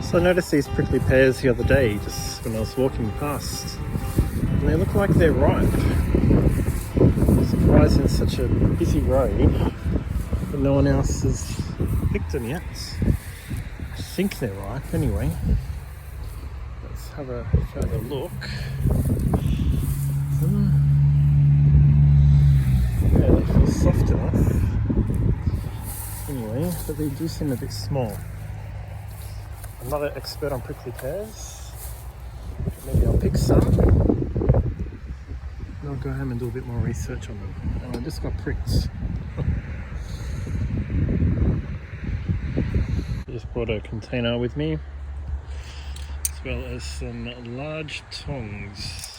So I noticed these prickly pears the other day, just when I was walking past, and they look like they're ripe. I'm surprised in such a busy road that no one else has picked them yet. I think they're ripe anyway. Let's have a further look. Yeah, they feel soft enough. Anyway, but they do seem a bit small. I'm not an expert on prickly pears. Maybe I'll pick some. And I'll go home and do a bit more research on them. And I just got pricked. I just brought a container with me, as well as some large tongs.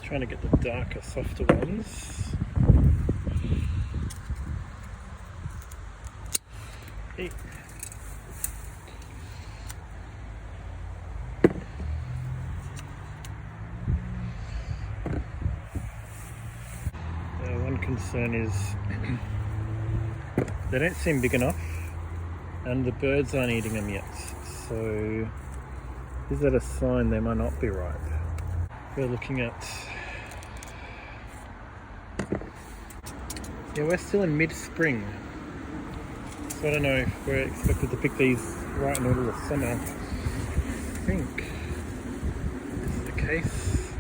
Trying to get the darker, softer ones. Hey. One concern is they don't seem big enough and the birds aren't eating them yet. So is that a sign they might not be ripe? We're looking at... Yeah, we're still in mid-spring. So I don't know if we're expected to pick these right in the middle of summer. I think this is the case.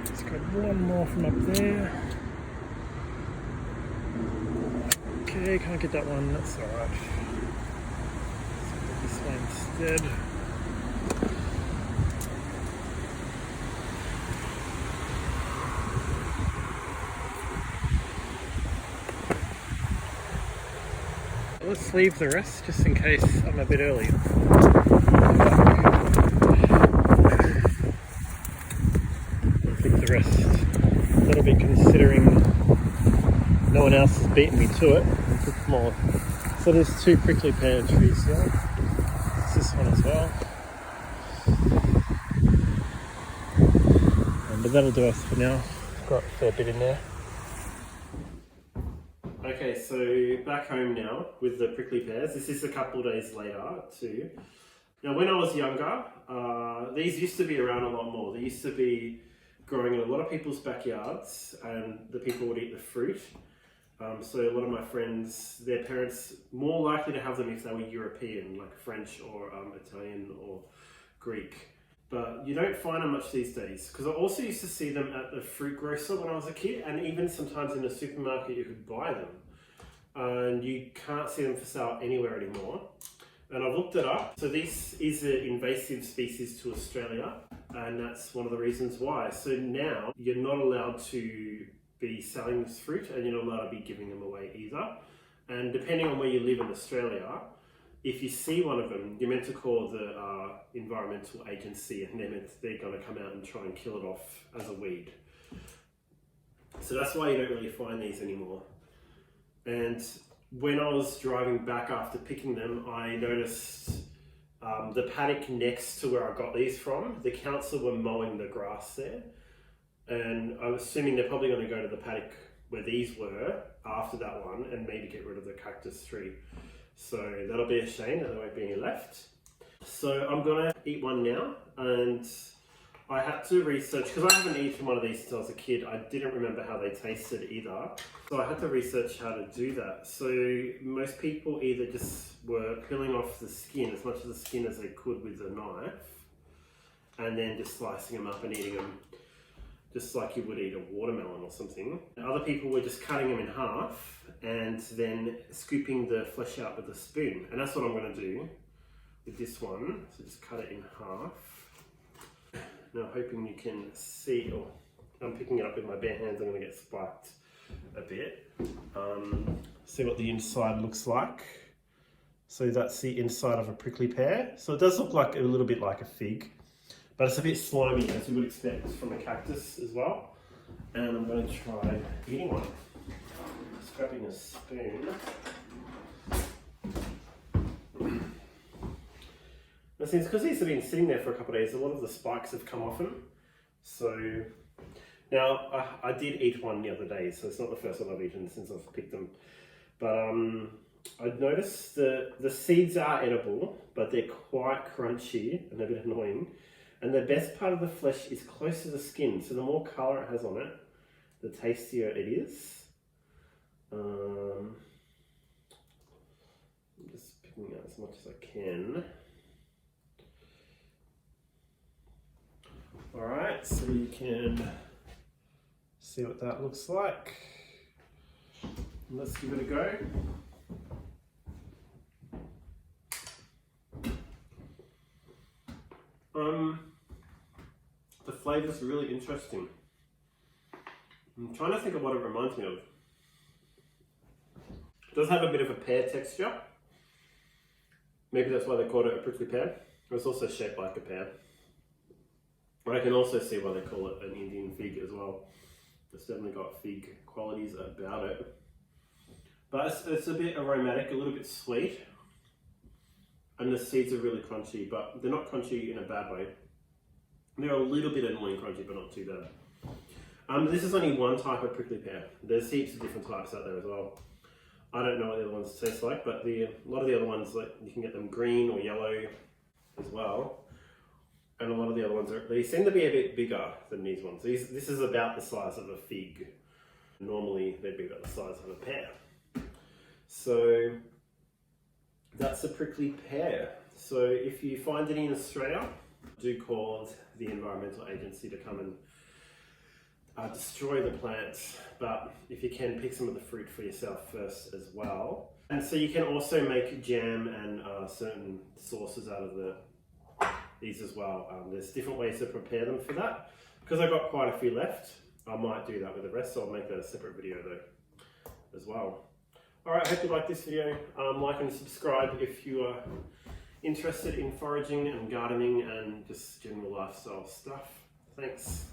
Let's grab one more from up there. Okay, can't get that one, that's alright. Let's get this one instead. Let's leave the rest just in case I'm a bit early. I'll pick the rest. That'll be considering no one else has beaten me to it. I'll pick more. So there's two prickly pear trees here. There's this one as well. But that'll do us for now. Got a fair bit in there. Okay, so back home now with the prickly pears. This is a couple of days later too. Now when I was younger, these used to be around a lot more. They used to be growing in a lot of people's backyards and the people would eat the fruit. So a lot of my friends, their parents, more likely to have them if they were European, like French or Italian or Greek. But you don't find them much these days, because I also used to see them at the fruit grocer when I was a kid, and even sometimes in the supermarket you could buy them. And you can't see them for sale anywhere anymore. And I've looked it up. So this is an invasive species to Australia, and that's one of the reasons why. So now you're not allowed to be selling this fruit, and you're not allowed to be giving them away either. And depending on where you live in Australia, if you see one of them, you're meant to call the environmental agency, and they're going to come out and try and kill it off as a weed. So that's why you don't really find these anymore. And when I was driving back after picking them, I noticed the paddock next to where I got these from, the council were mowing the grass there. And I'm assuming they're probably going to go to the paddock where these were after that one and maybe get rid of the cactus tree. So that'll be a shame that there won't be any left. So I'm gonna eat one now, and I had to research, because I haven't eaten one of these since I was a kid. I didn't remember how they tasted either. So I had to research how to do that. So most people either just were peeling off the skin, as much of the skin as they could with a knife, and then just slicing them up and eating them just like you would eat a watermelon or something. Other people were just cutting them in half and then scooping the flesh out with a spoon. And that's what I'm going to do with this one. So just cut it in half. Now hoping you can see, oh, I'm picking it up with my bare hands, I'm going to get spiked a bit. See what the inside looks like. So that's the inside of a prickly pear. So it does look like a little bit like a fig, but it's a bit slimy, as you would expect from a cactus as well. and I'm going to try eating one. Just grabbing a spoon. Now, since because these have been sitting there for a couple of days, a lot of the spikes have come off them. So now I did eat one the other day, so it's not the first one I've eaten since I've picked them. But I've noticed the seeds are edible, but they're quite crunchy and a bit annoying. And the best part of the flesh is close to the skin, so the more colour it has on it, the tastier it is. I'm just picking out as much as I can. Alright, so you can see what that looks like. Let's give it a go. The flavour's really interesting. I'm trying to think of what it reminds me of. It does have a bit of a pear texture. Maybe that's why they called it a prickly pear. It's also shaped like a pear. But I can also see why they call it an Indian fig as well. It's definitely got fig qualities about it. But it's a bit aromatic, a little bit sweet. And the seeds are really crunchy, but they're not crunchy in a bad way. They're a little bit annoying crunchy, but not too bad. This is only one type of prickly pear. There's heaps of different types out there as well. I don't know what the other ones taste like, but a lot of the other ones, like you can get them green or yellow as well. And a lot of the other ones they seem to be a bit bigger than these ones. This is about the size of a fig. Normally they'd be about the size of a pear. So that's the prickly pear. So if you find any in Australia, do call the Environmental Agency to come and destroy the plants. But if you can, pick some of the fruit for yourself first as well. And so you can also make jam and certain sauces out of these as well. There's different ways to prepare them for that. Because I've got quite a few left, I might do that with the rest, so I'll make a separate video though as well. Alright, I hope you like this video. Like and subscribe if you are interested in foraging and gardening and just general lifestyle stuff. Thanks.